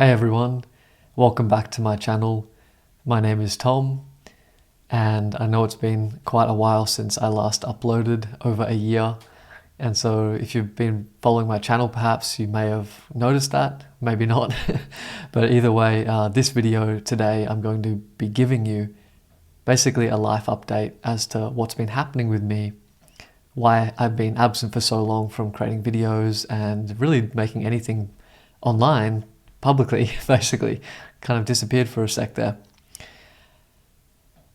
Hey everyone, welcome back to my channel. My name is Tom, and I know it's been quite a while since I last uploaded, over a year. And so if you've been following my channel, perhaps you may have noticed that, maybe not. But either way, this video today, I'm going to be giving you basically a life update as to what's been happening with me, why I've been absent for so long from creating videos and really making anything online publicly, basically. Kind of disappeared for a sec there.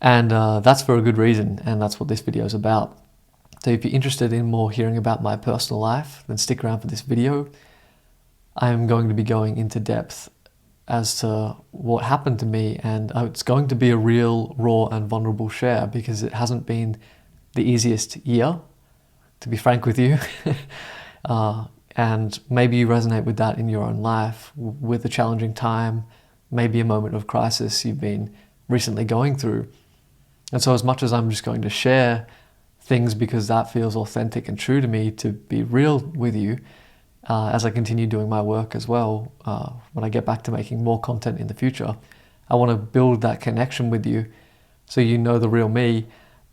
And that's for a good reason, and that's what this video is about. So if you're interested in more hearing about my personal life, then stick around for this video. I'm going to be going into depth as to what happened to me, and it's going to be a real, raw and vulnerable share because it hasn't been the easiest year, to be frank with you. And maybe you resonate with that in your own life, with a challenging time, maybe a moment of crisis you've been recently going through. And so as much as I'm just going to share things because that feels authentic and true to me to be real with you, as I continue doing my work as well, when I get back to making more content in the future, I want to build that connection with you so you know the real me.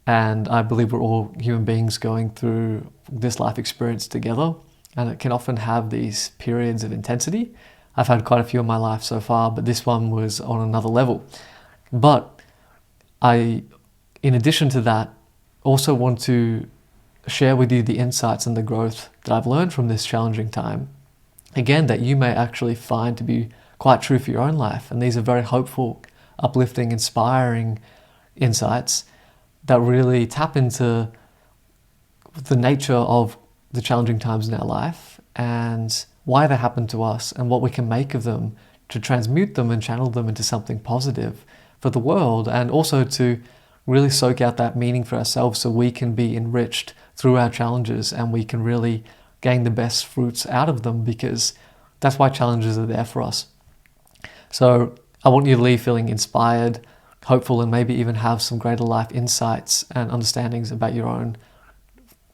And I believe we're all human beings going through this life experience together. And it can often have these periods of intensity. I've had quite a few in my life so far, but this one was on another level. But I, in addition to that, also want to share with you the insights and the growth that I've learned from this challenging time. Again, that you may actually find to be quite true for your own life. And these are very hopeful, uplifting, inspiring insights that really tap into the nature of the challenging times in our life and why they happen to us and what we can make of them to transmute them and channel them into something positive for the world, and also to really soak out that meaning for ourselves so we can be enriched through our challenges and we can really gain the best fruits out of them, because that's why challenges are there for us. So I want you to leave feeling inspired, hopeful, and maybe even have some greater life insights and understandings about your own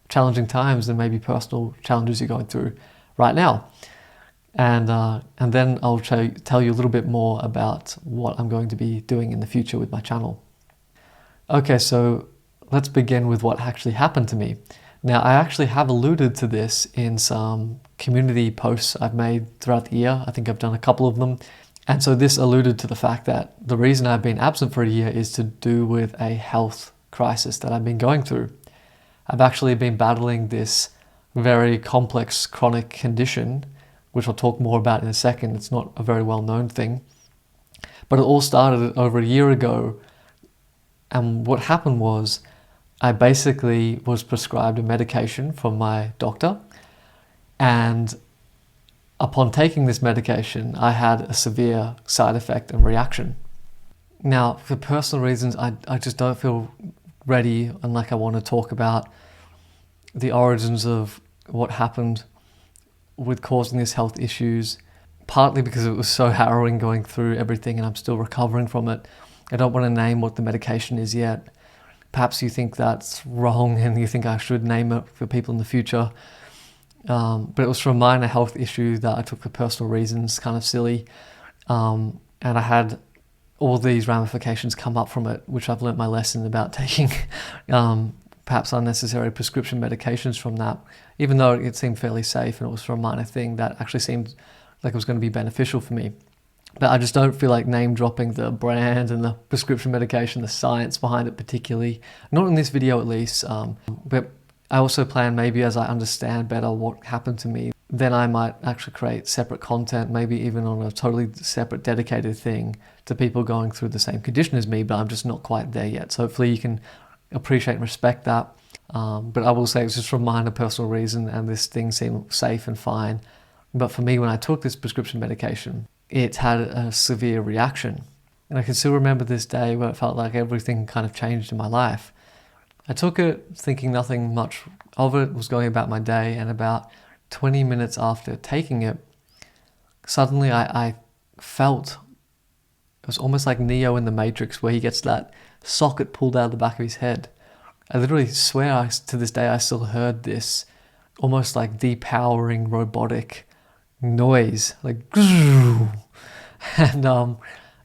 challenging times and maybe personal challenges you're going through right now. And then I'll tell you a little bit more about what I'm going to be doing in the future with my channel. Okay, so let's begin with what actually happened to me. Now, I actually have alluded to this in some community posts I've made throughout the year. I think I've done a couple of them. And so this alluded to the fact that the reason I've been absent for a year is to do with a health crisis that I've been going through. I've actually been battling this very complex chronic condition, which I'll talk more about in a second. It's not a very well-known thing. But it all started over a year ago. And what happened was I basically was prescribed a medication from my doctor. And upon taking this medication, I had a severe side effect and reaction. Now, for personal reasons, I just don't feel ready and like I want to talk about the origins of what happened with causing these health issues, partly because it was so harrowing going through everything and I'm still recovering from it. I don't want to name what the medication is yet. Perhaps you think that's wrong and you think I should name it for people in the future. But it was for a minor health issue that I took for personal reasons, kind of silly. And I had all these ramifications come up from it, which I've learnt my lesson about taking perhaps unnecessary prescription medications from that, even though it seemed fairly safe and it was for a minor thing that actually seemed like it was going to be beneficial for me. But I just don't feel like name dropping the brand and the prescription medication, the science behind it particularly, not in this video at least. But I also plan, maybe as I understand better what happened to me, then I might actually create separate content, maybe even on a totally separate dedicated thing to people going through the same condition as me, but I'm just not quite there yet. So hopefully you can appreciate and respect that. But I will say it's just for a minor personal reason and this thing seemed safe and fine. But for me, when I took this prescription medication, it had a severe reaction. And I can still remember this day where it felt like everything kind of changed in my life. I took it thinking nothing much of it, was going about my day, and about 20 minutes after taking it, suddenly I felt, it was almost like Neo in the Matrix where he gets that socket pulled out of the back of his head. I literally swear to this day I still heard this almost like depowering robotic noise, like And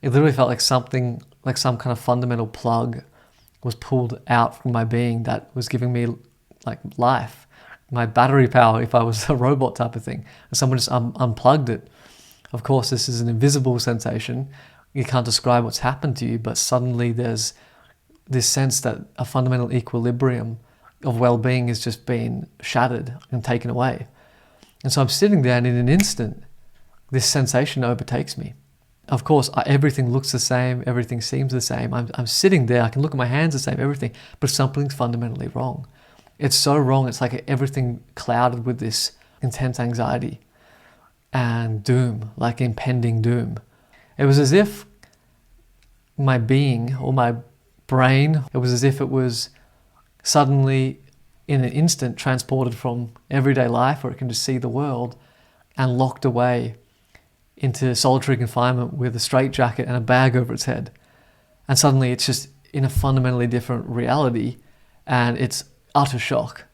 it literally felt like something, like some kind of fundamental plug was pulled out from my being that was giving me like life, my battery power if I was a robot type of thing. And someone just unplugged it. Of course, this is an invisible sensation. You can't describe what's happened to you, but suddenly there's this sense that a fundamental equilibrium of well-being has just been shattered and taken away. And so I'm sitting there, and in an instant, this sensation overtakes me. Of course, everything looks the same, everything seems the same. I'm sitting there, I can look at my hands the same, everything, but something's fundamentally wrong. It's so wrong, it's like everything clouded with this intense anxiety and doom, like impending doom. It was as if my being, or my brain, it was as if it was suddenly, in an instant, transported from everyday life where it can just see the world and locked away into solitary confinement with a straitjacket and a bag over its head. And suddenly it's just in a fundamentally different reality, and it's utter shock.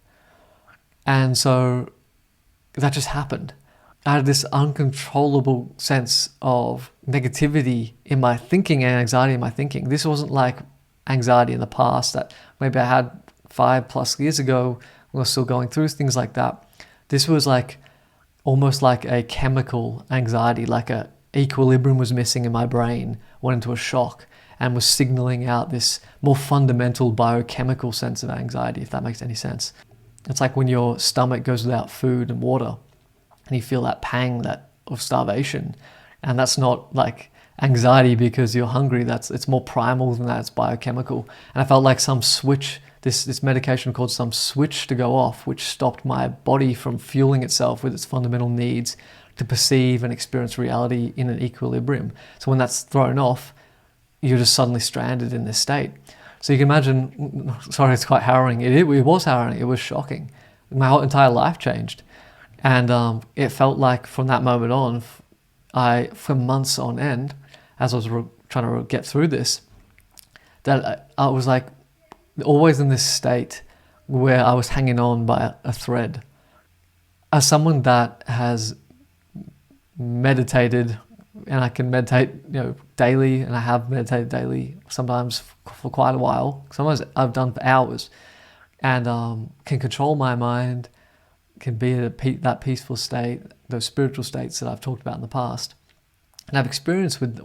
And so that just happened. I had this uncontrollable sense of negativity in my thinking and anxiety in my thinking. This wasn't like anxiety in the past that maybe I had 5+ years ago when I was still going through things like that. This was like almost like a chemical anxiety, like a equilibrium was missing in my brain, went into a shock and was signaling out this more fundamental biochemical sense of anxiety, if that makes any sense. It's like when your stomach goes without food and water and you feel that pang of starvation. And that's not like anxiety because you're hungry, it's more primal than that, it's biochemical. And I felt like some switch, this medication called some switch to go off, which stopped my body from fueling itself with its fundamental needs to perceive and experience reality in an equilibrium. So when that's thrown off, you're just suddenly stranded in this state. So you can imagine, sorry, it's quite harrowing. It was harrowing, it was shocking. My whole entire life changed. And it felt like from that moment on, for months on end, as I was trying to get through this, that I was like always in this state where I was hanging on by a thread. As someone that has meditated, and I can meditate, daily, and I have meditated daily, sometimes for quite a while. Sometimes I've done for hours, and can control my mind, can be at that peaceful state, those spiritual states that I've talked about in the past. And I've experienced with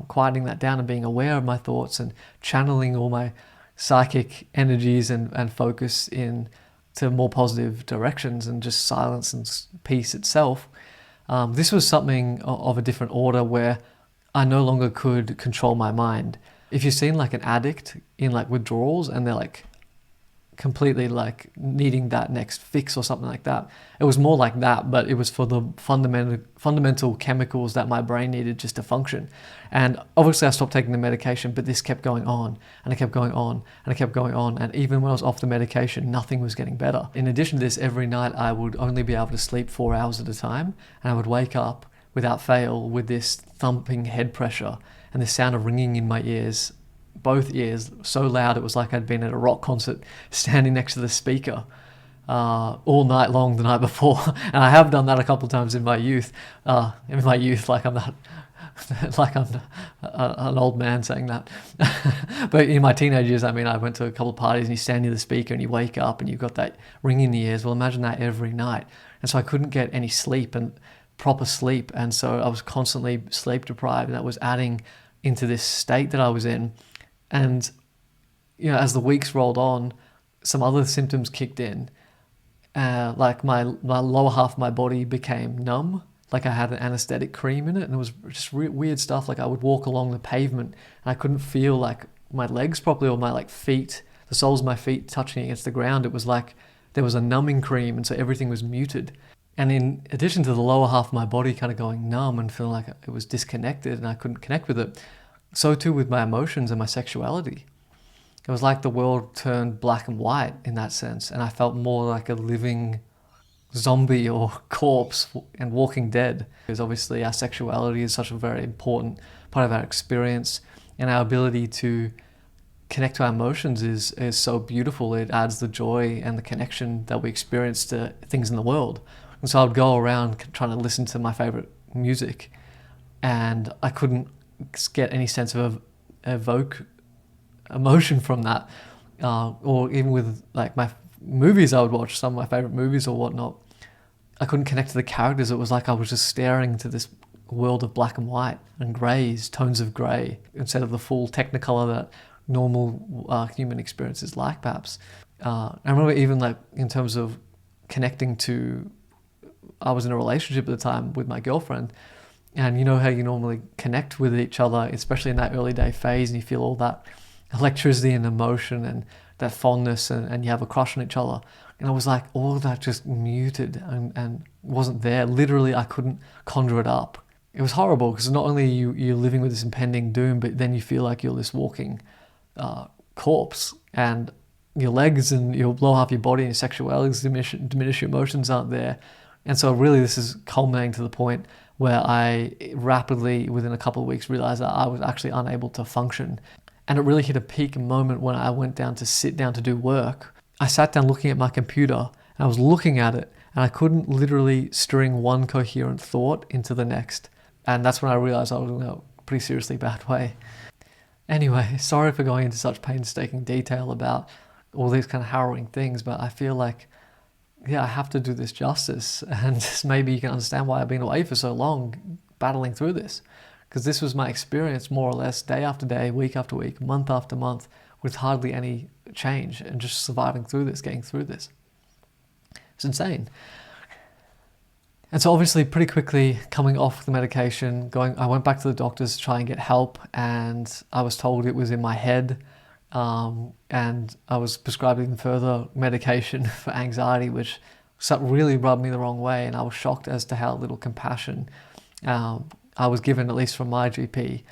quieting that down and being aware of my thoughts and channeling all my psychic energies and focus in to more positive directions and just silence and peace itself. This was something of a different order where I no longer could control my mind. If you've seen like an addict in like withdrawals and they're like completely like needing that next fix or something like that, it was more like that, but it was for the fundamental chemicals that my brain needed just to function. And obviously I stopped taking the medication, but this kept going on and it kept going on and it kept going on. And even when I was off the medication, nothing was getting better. In addition to this, every night I would only be able to sleep 4 hours at a time, and I would wake up without fail with this thumping head pressure and this sound of ringing in my ears, both ears, so loud it was like I'd been at a rock concert standing next to the speaker all night long the night before. And I have done that a couple of times in my youth. Like I'm not like I'm an old man saying that. But in my teenage years, I went to a couple of parties and you stand near the speaker and you wake up and you've got that ring in the ears. Well, imagine that every night. And so I couldn't get any sleep and proper sleep. And so I was constantly sleep deprived, and that was adding into this state that I was in. And, as the weeks rolled on, some other symptoms kicked in. Like my lower half of my body became numb, like I had an anesthetic cream in it, and it was just weird stuff. Like I would walk along the pavement and I couldn't feel like my legs properly, or my like feet, the soles of my feet touching against the ground. It was like there was a numbing cream, and so everything was muted. And in addition to the lower half of my body kind of going numb and feeling like it was disconnected and I couldn't connect with it, so too with my emotions and my sexuality. It was like the world turned black and white in that sense, and I felt more like a living zombie or corpse and walking dead. Because obviously our sexuality is such a very important part of our experience, and our ability to connect to our emotions is so beautiful. It adds the joy and the connection that we experience to things in the world. And so I'd go around trying to listen to my favorite music and I couldn't get any sense of evoke emotion from that. Or even with like my movies I would watch, some of my favorite movies or whatnot, I couldn't connect to the characters. It was like I was just staring into this world of black and white and greys, tones of grey, instead of the full technicolor that normal human experience is like, perhaps. I remember even like in terms of connecting to, I was in a relationship at the time with my girlfriend, and you know how you normally connect with each other, especially in that early day phase, and you feel all that electricity and emotion and that fondness, and you have a crush on each other. And it was like all of that just muted and wasn't there. Literally, I couldn't conjure it up. It was horrible because not only you're living with this impending doom, but then you feel like you're this walking corpse, and your legs and your lower half of your body and your sexuality diminish, your emotions aren't there. And so really this is culminating to the point where I rapidly, within a couple of weeks, realized that I was actually unable to function. And it really hit a peak moment when I went down to sit down to do work. I sat down looking at my computer and I was looking at it and I couldn't literally string one coherent thought into the next. And that's when I realized I was in a pretty seriously bad way. Anyway, sorry for going into such painstaking detail about all these kind of harrowing things, but I feel like, I have to do this justice, and maybe you can understand why I've been away for so long battling through this, because this was my experience more or less day after day, week after week, month after month, with hardly any change, and just surviving through this, getting through this. It's insane. And so obviously pretty quickly coming off the medication, I went back to the doctors to try and get help, and I was told it was in my head, and I was prescribed even further medication for anxiety, which really rubbed me the wrong way, and I was shocked as to how little compassion I was given, at least from my GP,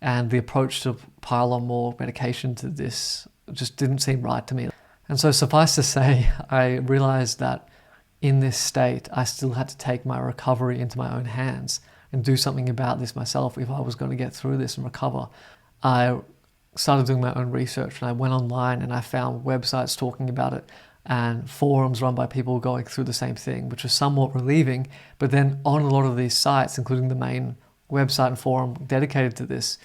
and the approach to pile on more medication to this just didn't seem right to me. And so suffice to say, I realized that in this state, I still had to take my recovery into my own hands and do something about this myself if I was going to get through this and recover. I started doing my own research, and I went online and I found websites talking about it and forums run by people going through the same thing, which was somewhat relieving. But then on a lot of these sites, including the main website and forum dedicated to this,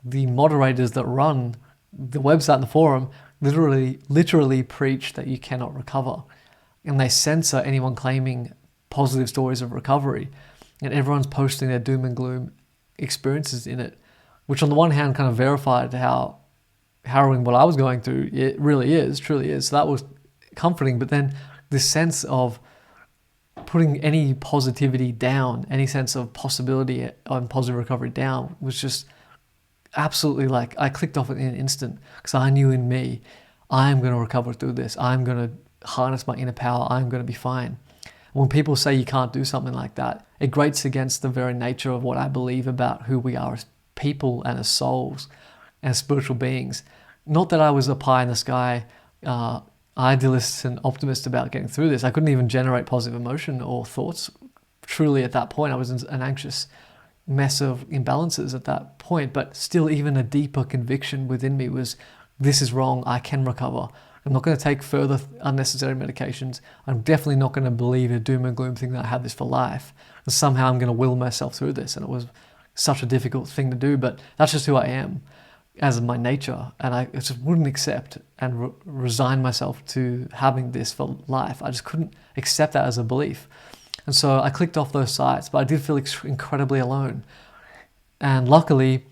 the moderators that run the website and the forum literally preach that you cannot recover. And they censor anyone claiming positive stories of recovery. And everyone's posting their doom and gloom experiences in it, which on the one hand kind of verified how harrowing what I was going through it really is, truly is. So that was comforting. But then this sense of putting any positivity down, any sense of possibility on positive recovery down, was just absolutely like, I clicked off it in an instant, because I knew in me, I'm going to recover through this. I'm going to harness my inner power. I'm going to be fine. When people say you can't do something like that, it grates against the very nature of what I believe about who we are as people and as souls and as spiritual beings. Not that I was a pie in the sky idealist and optimist about getting through this. I couldn't even generate positive emotion or thoughts truly at that point. I was in an anxious mess of imbalances at that point, but still even a deeper conviction within me was, this is wrong, I can recover. I'm not going to take further unnecessary medications. I'm definitely not going to believe a doom and gloom thing that I have this for life. And somehow I'm going to will myself through this. And it was such a difficult thing to do, but that's just who I am as my nature. And I just wouldn't accept and resign myself to having this for life. I just couldn't accept that as a belief. And so I clicked off those sites, but I did feel incredibly alone. And luckily,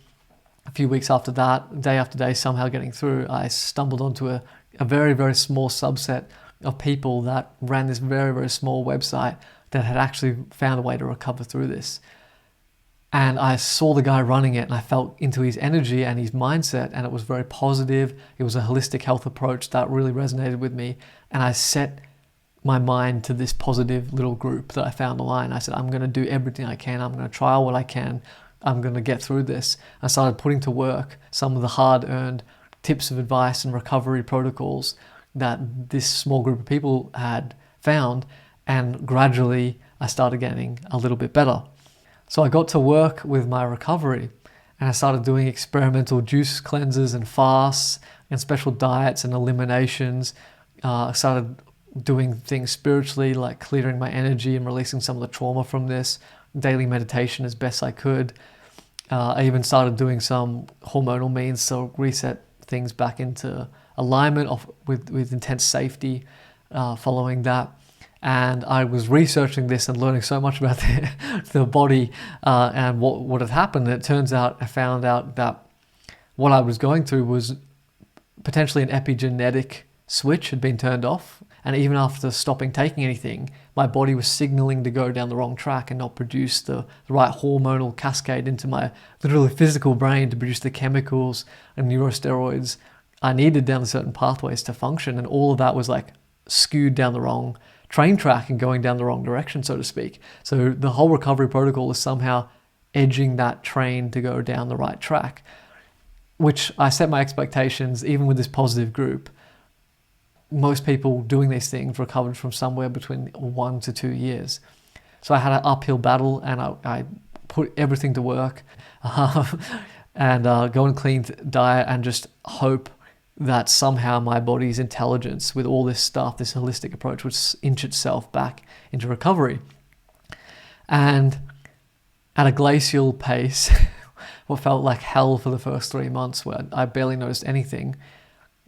a few weeks after that, day after day, somehow getting through, I stumbled onto a very, very small subset of people that ran this very, very small website that had actually found a way to recover through this. And I saw the guy running it, and I felt into his energy and his mindset, and it was very positive. It was a holistic health approach that really resonated with me. And I set my mind to this positive little group that I found online. I said, I'm going to do everything I can. I'm going to try what I can. I'm going to get through this. I started putting to work some of the hard-earned tips of advice and recovery protocols that this small group of people had found, and gradually I started getting a little bit better. So I got to work with my recovery, and I started doing experimental juice cleanses and fasts and special diets and eliminations. I started doing things spiritually, like clearing my energy and releasing some of the trauma from this, daily meditation as best I could. I even started doing some hormonal means to reset things back into alignment with intense safety following that. And I was researching this and learning so much about the body and what had happened. And it turns out I found out that what I was going through was potentially an epigenetic switch had been turned off. And even after stopping taking anything, my body was signaling to go down the wrong track and not produce the right hormonal cascade into my literally physical brain to produce the chemicals and neurosteroids I needed down certain pathways to function. And all of that was like skewed down the wrong train track and going down the wrong direction, so to speak. So the whole recovery protocol is somehow edging that train to go down the right track, which I set my expectations, even with this positive group. Most people doing these things recovered from somewhere between 1 to 2 years. So I had an uphill battle, and I put everything to work and go on a clean diet and just hope that somehow my body's intelligence with all this stuff, this holistic approach, would inch itself back into recovery. And at a glacial pace, what felt like hell for the first 3 months, where I barely noticed anything,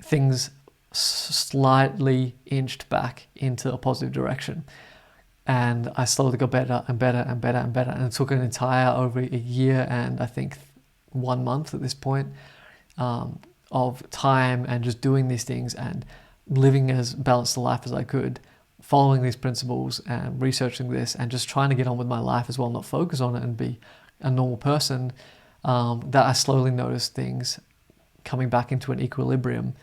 things slightly inched back into a positive direction. And I slowly got better and better and better and better. And it took an entire over a year and I think 1 month at this point of time and just doing these things and living as balanced a life as I could, following these principles and researching this and just trying to get on with my life as well, not focus on it and be a normal person, that I slowly noticed things coming back into an equilibrium.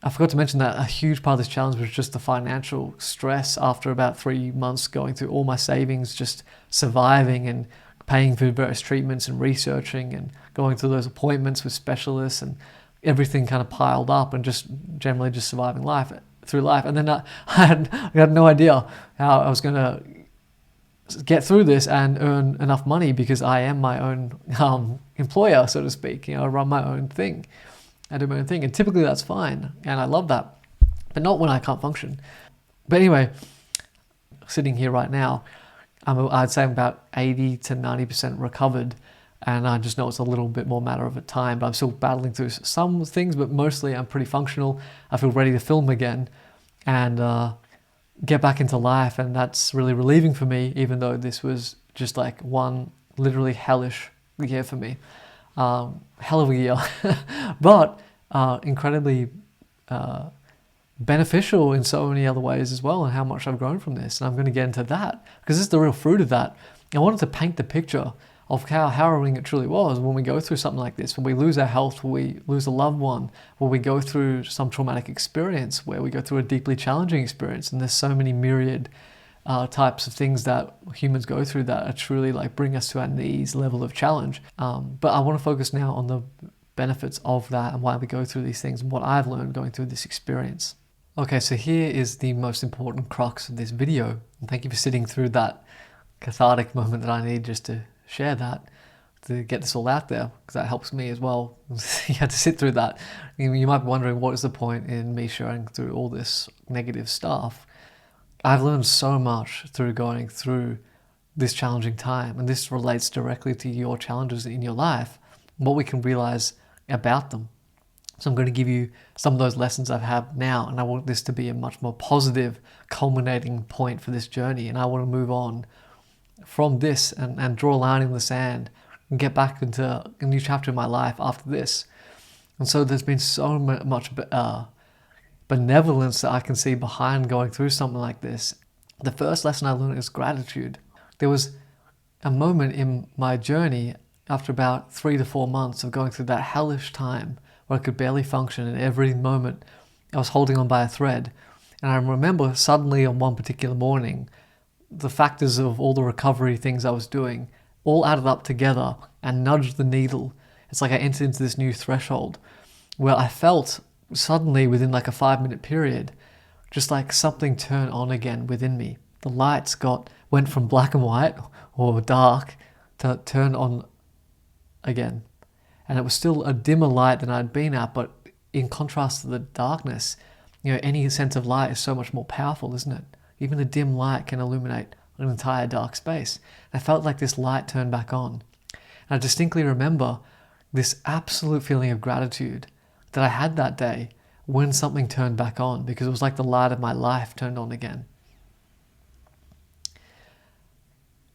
I forgot to mention that a huge part of this challenge was just the financial stress after about 3 months going through all my savings, just surviving and paying for various treatments and researching and going through those appointments with specialists, and everything kind of piled up and just generally just surviving through life. And then I had no idea how I was going to get through this and earn enough money, because I am my own employer, so to speak. I run my own thing. I do my own thing, and typically that's fine, and I love that, but not when I can't function. But anyway, sitting here right now, I'd say I'm about 80 to 90% recovered, and I just know it's a little bit more matter of time, but I'm still battling through some things, but mostly I'm pretty functional. I feel ready to film again and get back into life, and that's really relieving for me, even though this was just like one literally hellish year for me. Hell of a year, but incredibly beneficial in so many other ways as well, and how much I've grown from this. And I'm going to get into that because this is the real fruit of that. I wanted to paint the picture of how harrowing it truly was when we go through something like this, when we lose our health, when we lose a loved one, when we go through some traumatic experience, where we go through a deeply challenging experience. And there's so many myriad types of things that humans go through that are truly like bring us to our knees level of challenge. But I want to focus now on the benefits of that and why we go through these things and what I've learned going through this experience. Okay, so here is the most important crux of this video. And thank you for sitting through that cathartic moment that I need just to share that, to get this all out there, because that helps me as well. You had to sit through that. You might be wondering, what is the point in me sharing through all this negative stuff? I've learned so much through going through this challenging time, and this relates directly to your challenges in your life, what we can realize about them. So I'm going to give you some of those lessons I've had now, and I want this to be a much more positive, culminating point for this journey, and I want to move on from this and draw a line in the sand and get back into a new chapter in my life after this. And so there's been so much benevolence that I can see behind going through something like this. The first lesson I learned is gratitude. There was a moment in my journey after about 3 to 4 months of going through that hellish time where I could barely function, and every moment I was holding on by a thread. And I remember suddenly on one particular morning, the factors of all the recovery things I was doing all added up together and nudged the needle. It's like I entered into this new threshold where I felt suddenly within like a 5-minute period, just like something turned on again within me. The lights went from black and white or dark to turn on again. And it was still a dimmer light than I'd been at, but in contrast to the darkness, any sense of light is so much more powerful, isn't it? Even a dim light can illuminate an entire dark space. I felt like this light turned back on. And I distinctly remember this absolute feeling of gratitude that I had that day when something turned back on, because it was like the light of my life turned on again.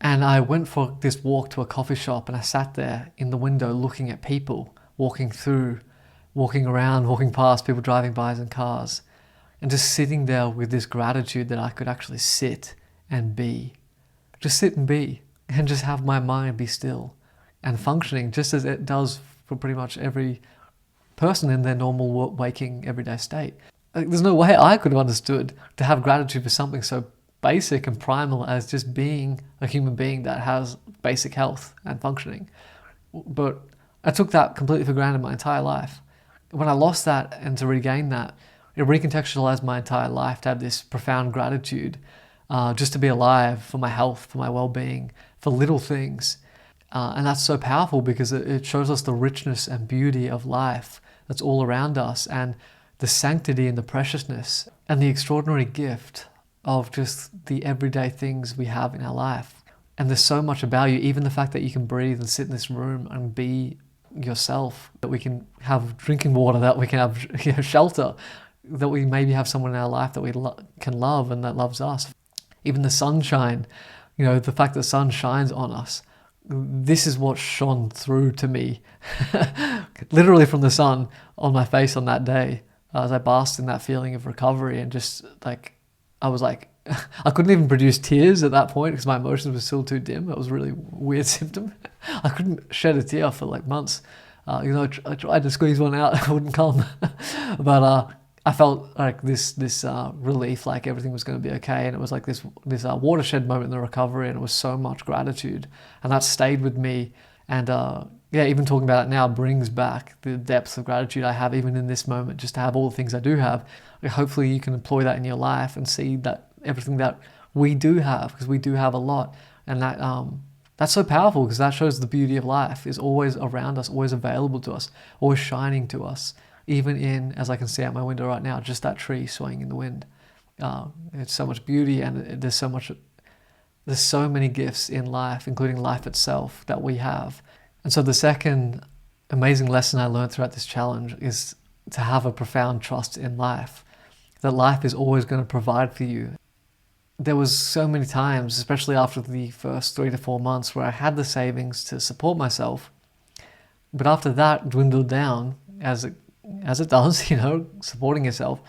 And I went for this walk to a coffee shop, and I sat there in the window looking at people walking through, walking around, walking past, people driving by in cars, and just sitting there with this gratitude that I could actually sit and be. Just sit and be, and just have my mind be still and functioning just as it does for pretty much every person in their normal waking everyday state. Like, there's no way I could have understood to have gratitude for something so basic and primal as just being a human being that has basic health and functioning. But I took that completely for granted my entire life. When I lost that and to regain that, it recontextualized my entire life to have this profound gratitude, just to be alive, for my health, for my well-being, for little things. And that's so powerful because it shows us the richness and beauty of life that's all around us, and the sanctity and the preciousness and the extraordinary gift of just the everyday things we have in our life. And there's so much about you, even the fact that you can breathe and sit in this room and be yourself, that we can have drinking water, that we can have shelter, that we maybe have someone in our life that we can love and that loves us. Even the sunshine, the fact that the sun shines on us, this is what shone through to me, literally from the sun on my face on that day, as I basked in that feeling of recovery. And just like, I was like, I couldn't even produce tears at that point because my emotions were still too dim. It was a really weird symptom. I couldn't shed a tear for like months. I tried to squeeze one out, it wouldn't come. But I felt like this relief, like everything was going to be okay, and it was like this watershed moment in the recovery, and it was so much gratitude, and that stayed with me. And even talking about it now brings back the depth of gratitude I have even in this moment, just to have all the things I do have. Like, hopefully you can employ that in your life and see that everything that we do have, because we do have a lot, and that's so powerful, because that shows the beauty of life is always around us, always available to us, always shining to us. Even in, as I can see out my window right now, just that tree swaying in the wind. It's so much beauty, and there's so many gifts in life, including life itself, that we have. And so the second amazing lesson I learned throughout this challenge is to have a profound trust in life, that life is always going to provide for you. There was so many times, especially after the first 3 to 4 months, where I had the savings to support myself, but after that dwindled down, as it does, supporting yourself,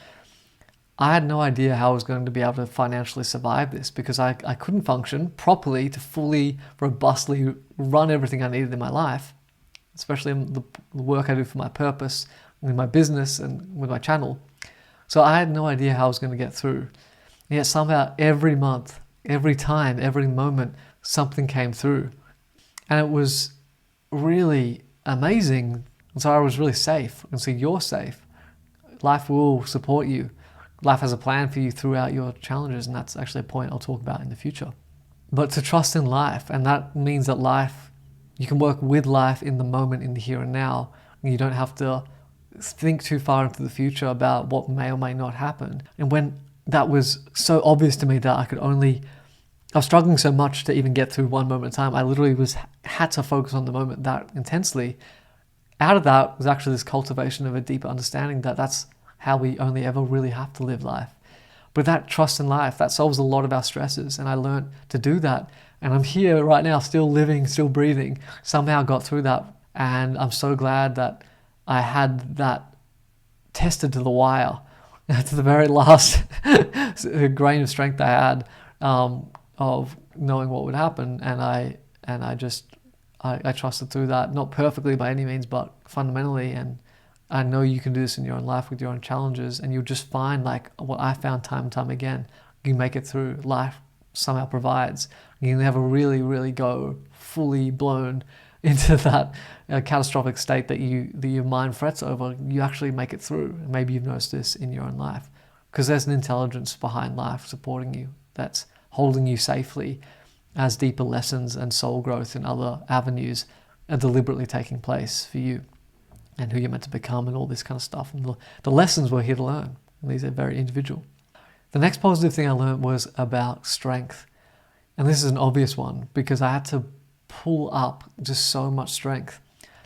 I had no idea how I was going to be able to financially survive this, because I couldn't function properly to fully, robustly run everything I needed in my life, especially in the work I do for my purpose, in my business and with my channel. So I had no idea how I was going to get through. And yet somehow every month, every time, every moment, something came through. And it was really amazing. And so I was really safe. And so you're safe. Life will support you. Life has a plan for you throughout your challenges, and that's actually a point I'll talk about in the future. But to trust in life, and that means that life, you can work with life in the moment, in the here and now. And you don't have to think too far into the future about what may or may not happen. And when that was so obvious to me that I was struggling so much to even get through one moment at a time, I literally had to focus on the moment that intensely. Out of that was actually this cultivation of a deeper understanding that that's how we only ever really have to live life. But that trust in life, that solves a lot of our stresses, and I learned to do that. And I'm here right now, still living, still breathing, somehow got through that. And I'm so glad that I had that tested to the wire, to the very last grain of strength I had, of knowing what would happen. And I trusted through that, not perfectly by any means, but fundamentally. And I know you can do this in your own life with your own challenges, and you'll just find, like what I found time and time again, you make it through. Life somehow provides. You never really go fully blown into that catastrophic state that your mind frets over. You actually make it through. Maybe you've noticed this in your own life, because there's an intelligence behind life supporting you, that's holding you safely, as deeper lessons and soul growth in other avenues are deliberately taking place for you, and who you're meant to become, and all this kind of stuff. And the lessons we're here to learn. And these are very individual. The next positive thing I learned was about strength. And this is an obvious one, because I had to pull up just so much strength.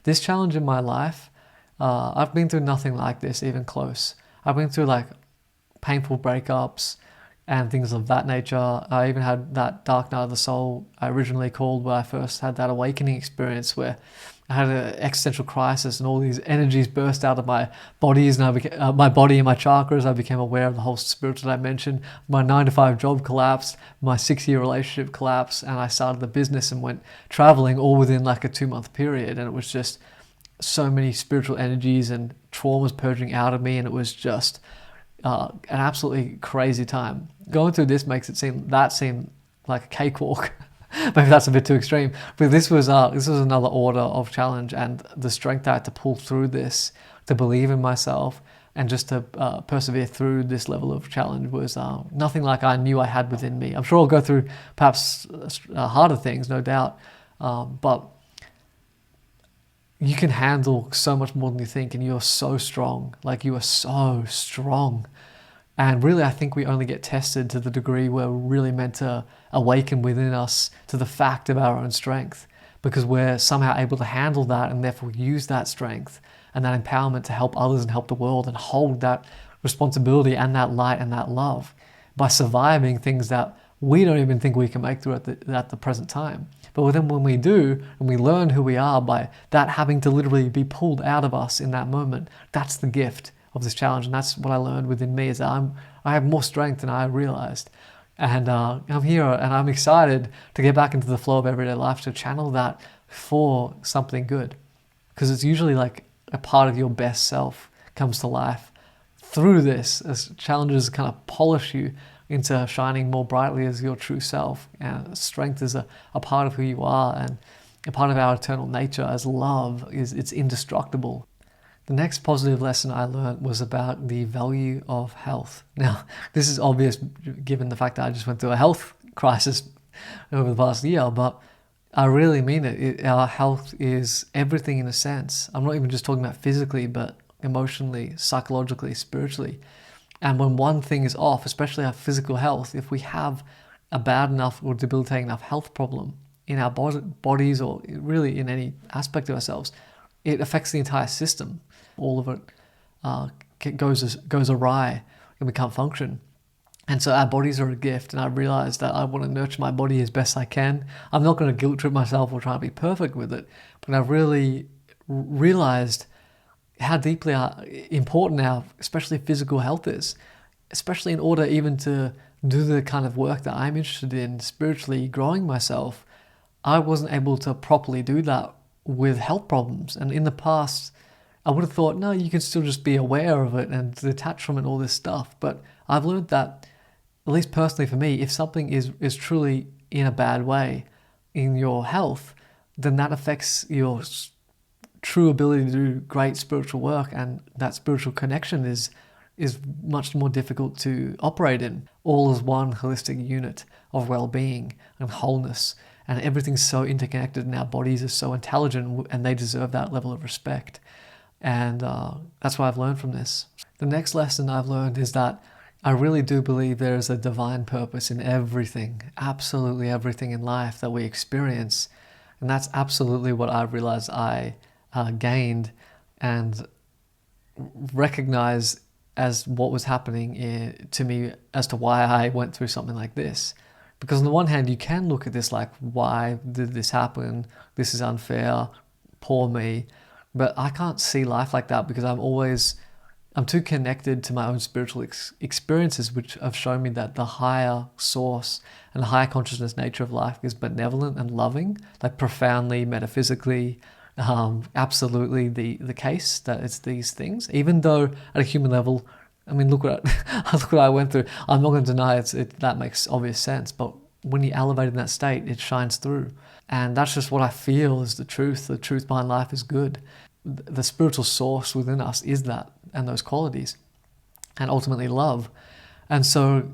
This challenge in my life, I've been through nothing like this, even close. I've been through like painful breakups and things of that nature. I even had that dark night of the soul I originally called, where I first had that awakening experience where I had an existential crisis and all these energies burst out of my bodies, and I became, my body and my chakras. I became aware of the whole spiritual dimension. My 9-to-5 job collapsed, my 6-year relationship collapsed, and I started the business and went traveling all within like a 2-month period. And it was just so many spiritual energies and traumas purging out of me, and it was just an absolutely crazy time. Going through this makes it seem like a cakewalk. Maybe that's a bit too extreme, but this was another order of challenge, and the strength I had to pull through this, to believe in myself, and just to persevere through this level of challenge was nothing like I knew I had within me. I'm sure I'll go through perhaps harder things, no doubt, but you can handle so much more than you think, and you're so strong. Like, you are so strong. And really, I think we only get tested to the degree where we're really meant to awaken within us to the fact of our own strength, because we're somehow able to handle that and therefore use that strength and that empowerment to help others and help the world and hold that responsibility and that light and that love by surviving things that we don't even think we can make through at the present time. But then when we do, and we learn who we are by that having to literally be pulled out of us in that moment, that's the gift of this challenge. And that's what I learned within me, is that I have more strength than I realized. And I'm here and I'm excited to get back into the flow of everyday life, to channel that for something good. Because it's usually like a part of your best self comes to life through this, as challenges kind of polish you into shining more brightly as your true self. And strength is a part of who you are, and a part of our eternal nature as love. It's indestructible. The next positive lesson I learned was about the value of health. Now, this is obvious given the fact that I just went through a health crisis over the past year, but I really mean it. Our health is everything in a sense. I'm not even just talking about physically, but emotionally, psychologically, spiritually. And when one thing is off, especially our physical health, if we have a bad enough or debilitating enough health problem in our bodies, or really in any aspect of ourselves, it affects the entire system. All of it goes awry, and we can't function. And so our bodies are a gift, and I realized that I want to nurture my body as best I can. I'm not going to guilt trip myself or try to be perfect with it, but I really realized how deeply important our, especially physical health is, especially in order even to do the kind of work that I'm interested in, spiritually growing myself. I wasn't able to properly do that with health problems. And in the past, I would have thought, no, you can still just be aware of it and detach from it, all this stuff. But I've learned that, at least personally for me, if something is truly in a bad way in your health, then that affects your true ability to do great spiritual work, and that spiritual connection is much more difficult to operate in. All as one holistic unit of well-being and wholeness, and everything's so interconnected, and our bodies are so intelligent, and they deserve that level of respect. And that's what I've learned from this. The next lesson I've learned is that I really do believe there is a divine purpose in everything, absolutely everything in life that we experience. And that's absolutely what I've realized I gained and recognized as what was happening to me as to why I went through something like this. Because on the one hand, you can look at this like, why did this happen? This is unfair, poor me. But I can't see life like that, because I'm too connected to my own spiritual experiences, which have shown me that the higher source and the higher consciousness nature of life is benevolent and loving, like profoundly, metaphysically, absolutely the case that it's these things. Even though at a human level, I mean, look what I went through. I'm not going to deny that makes obvious sense, but when you elevate in that state, it shines through. And that's just what I feel is the truth. The truth behind life is good. The spiritual source within us is that, and those qualities, and ultimately love. And so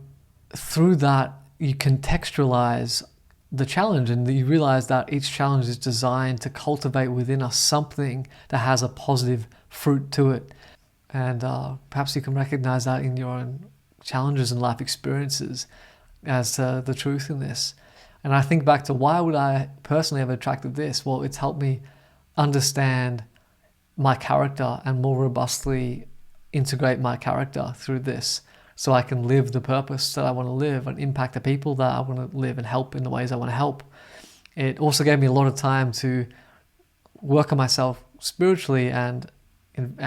through that, you contextualize the challenge, and you realize that each challenge is designed to cultivate within us something that has a positive fruit to it. And perhaps you can recognize that in your own challenges and life experiences as the truth in this. And I think back to why would I personally have attracted this? Well, it's helped me understand my character and more robustly integrate my character through this, so I can live the purpose that I want to live and impact the people that I want to live and help in the ways I want to help. It also gave me a lot of time to work on myself spiritually and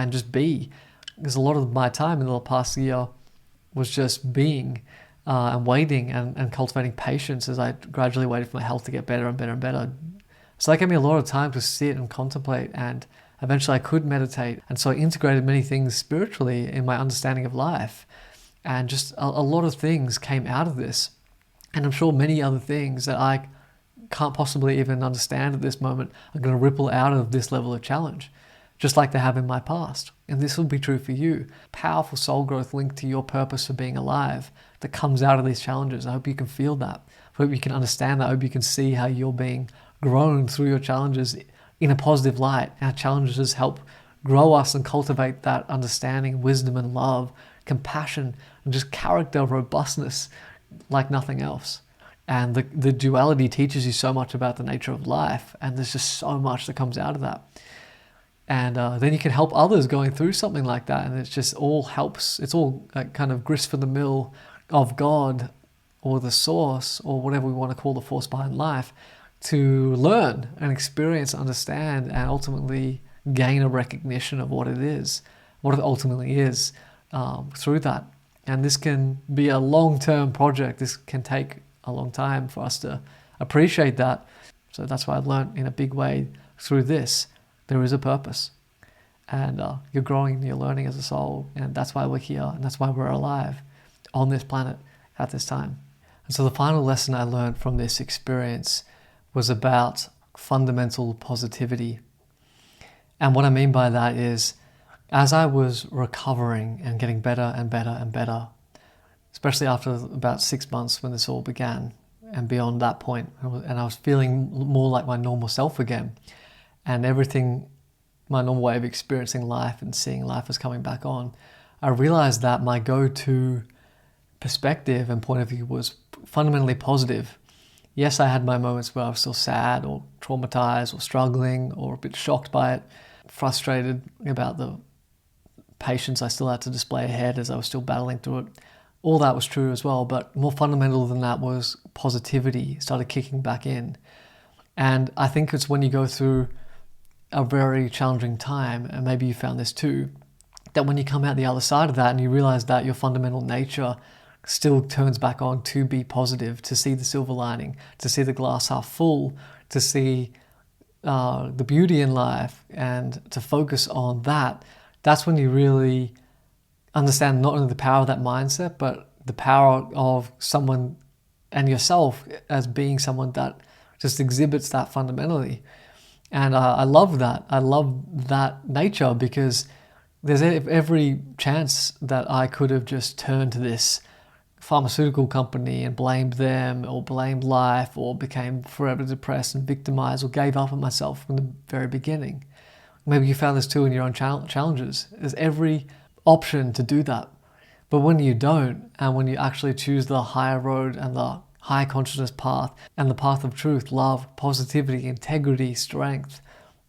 just be, because a lot of my time in the past year was just being and waiting and cultivating patience as I gradually waited for my health to get better and better and better. So that gave me a lot of time to sit and contemplate, and eventually I could meditate. And so I integrated many things spiritually in my understanding of life. And just a lot of things came out of this. And I'm sure many other things that I can't possibly even understand at this moment are going to ripple out of this level of challenge, just like they have in my past. And this will be true for you. Powerful soul growth linked to your purpose for being alive that comes out of these challenges. I hope you can feel that. I hope you can understand that. I hope you can see how you're being grown through your challenges in a positive light. Our challenges help grow us and cultivate that understanding, wisdom and love, compassion, and just character robustness like nothing else. And the duality teaches you so much about the nature of life, and there's just so much that comes out of that. And then you can help others going through something like that, and it just all helps. It's all kind of grist for the mill of God or the source or whatever we want to call the force behind life, to learn and experience, understand, and ultimately gain a recognition of what it is, what it ultimately is through that. And this can be a long-term project. This can take a long time for us to appreciate that. So that's why I learned in a big way through this. There is a purpose, and you're growing, you're learning as a soul, and that's why we're here, and that's why we're alive on this planet at this time. And so the final lesson I learned from this experience was about fundamental positivity. And what I mean by that is, as I was recovering and getting better and better and better, especially after about 6 months when this all began, and beyond that point, and I was feeling more like my normal self again, and everything, my normal way of experiencing life and seeing life was coming back on, I realized that my go-to perspective and point of view was fundamentally positive. Yes, I had my moments where I was still sad or traumatized or struggling or a bit shocked by it, frustrated about the patience I still had to display ahead as I was still battling through it. All that was true as well, but more fundamental than that was positivity started kicking back in. And I think it's when you go through a very challenging time, and maybe you found this too, that when you come out the other side of that and you realize that your fundamental nature still turns back on to be positive, to see the silver lining, to see the glass half full, to see the beauty in life, and to focus on that, that's when you really understand not only the power of that mindset, but the power of someone and yourself as being someone that just exhibits that fundamentally. And I love that. I love that nature, because there's every chance that I could have just turned to this pharmaceutical company and blamed them or blamed life or became forever depressed and victimized or gave up on myself from the very beginning. Maybe you found this too in your own challenges. There's every option to do that. But when you don't, and when you actually choose the higher road and the high consciousness path and the path of truth, love, positivity, integrity, strength,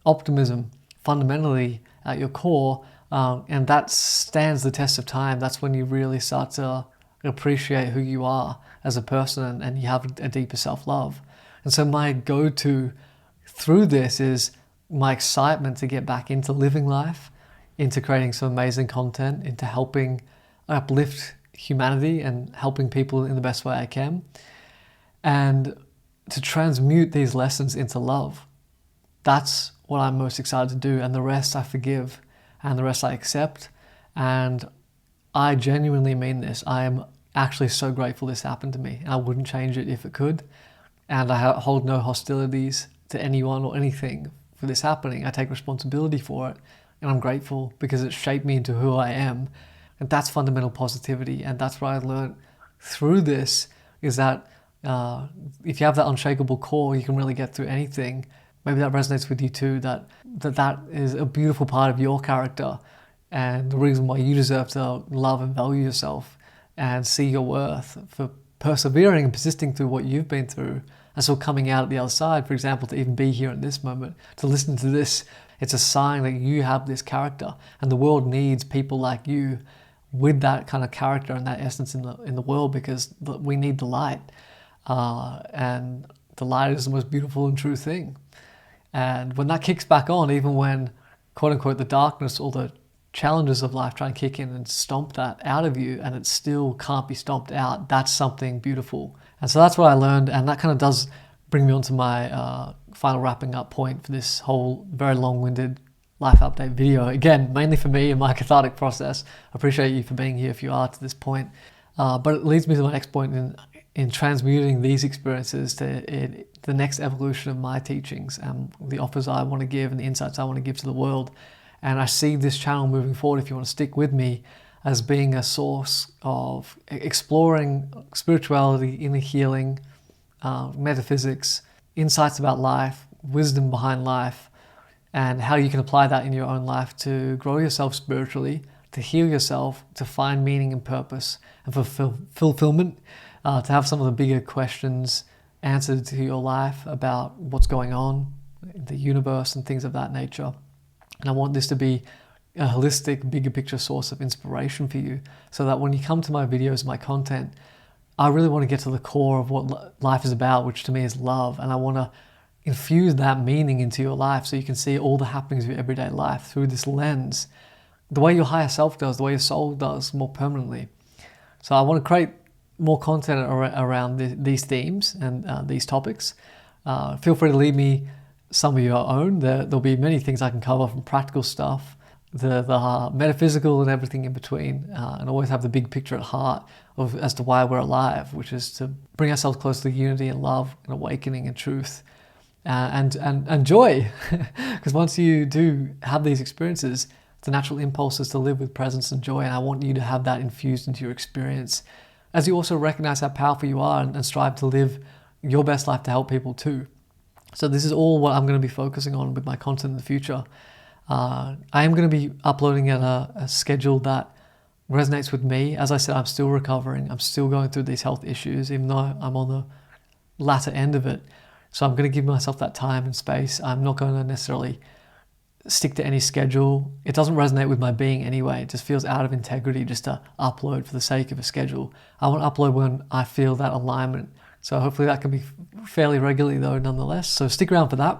optimism, fundamentally at your core, and that stands the test of time, that's when you really start to appreciate who you are as a person, and you have a deeper self-love. And so my go-to through this is my excitement to get back into living life, into creating some amazing content, into helping uplift humanity and helping people in the best way I can, and to transmute these lessons into love. That's what I'm most excited to do, and the rest I forgive, and the rest I accept. And I genuinely mean this. I am actually so grateful this happened to me, and I wouldn't change it if it could. And I hold no hostilities to anyone or anything for this happening. I take responsibility for it, and I'm grateful because it shaped me into who I am. And that's fundamental positivity. And that's what I learned through this, is that if you have that unshakable core, you can really get through anything. Maybe that resonates with you too, that is a beautiful part of your character, and the reason why you deserve to love and value yourself and see your worth for persevering and persisting through what you've been through, and still coming out at the other side. For example, to even be here in this moment, to listen to this, it's a sign that you have this character, and the world needs people like you with that kind of character and that essence in the world, because we need the light, and the light is the most beautiful and true thing. And when that kicks back on, even when quote unquote the darkness or the challenges of life try and kick in and stomp that out of you, and it still can't be stomped out, that's something beautiful. And so that's what I learned, and that kind of does bring me on to my final wrapping up point for this whole very long-winded life update video. Again, mainly for me and my cathartic process. I appreciate you for being here if you are to this point. But it leads me to my next point in transmuting these experiences to the next evolution of my teachings and the offers I want to give and the insights I want to give to the world. And I see this channel moving forward, if you want to stick with me, as being a source of exploring spirituality, inner healing, metaphysics, insights about life, wisdom behind life, and how you can apply that in your own life to grow yourself spiritually, to heal yourself, to find meaning and purpose and fulfillment, to have some of the bigger questions answered to your life about what's going on in the universe and things of that nature. And I want this to be a holistic, bigger picture source of inspiration for you, so that when you come to my videos, my content, I really want to get to the core of what life is about, which to me is love. And I want to infuse that meaning into your life so you can see all the happenings of your everyday life through this lens, the way your higher self does, the way your soul does, more permanently. So I want to create more content around these themes and these topics. Feel free to leave me some of your own. There'll be many things I can cover, from practical stuff, the metaphysical and everything in between, and always have the big picture at heart as to why we're alive, which is to bring ourselves close to unity and love and awakening and truth, and joy. Because once you do have these experiences, the natural impulse is to live with presence and joy, and I want you to have that infused into your experience, as you also recognize how powerful you are and strive to live your best life to help people too. So this is all what I'm going to be focusing on with my content in the future. I am going to be uploading at a schedule that resonates with me. As I said, I'm still recovering. I'm still going through these health issues, even though I'm on the latter end of it. So I'm going to give myself that time and space. I'm not going to necessarily stick to any schedule. It doesn't resonate with my being anyway. It just feels out of integrity just to upload for the sake of a schedule. I want to upload when I feel that alignment. So hopefully that can be fairly regularly though, nonetheless. So stick around for that.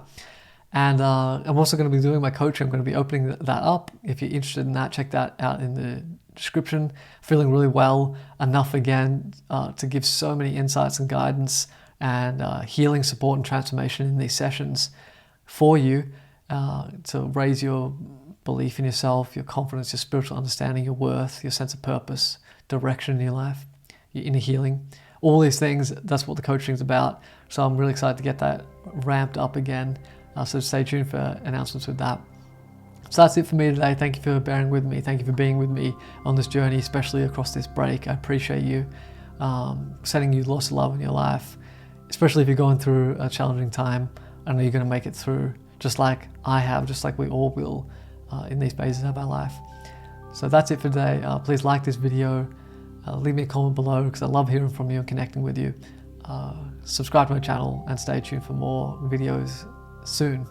And I'm also going to be doing my coaching. I'm going to be opening that up. If you're interested in that, check that out in the description. Feeling really well enough again to give so many insights and guidance and healing support and transformation in these sessions for you, to raise your belief in yourself, your confidence, your spiritual understanding, your worth, your sense of purpose, direction in your life, your inner healing. All these things, that's what the coaching is about. So I'm really excited to get that ramped up again. So stay tuned for announcements with that. So that's it for me today. Thank you for bearing with me. Thank you for being with me on this journey, especially across this break. I appreciate you. Sending you lots of love in your life, especially if you're going through a challenging time. I know you're going to make it through, just like I have, just like we all will in these phases of our life. So that's it for today. Please like this video. Leave me a comment below, because I love hearing from you and connecting with you. Subscribe to my channel and stay tuned for more videos soon.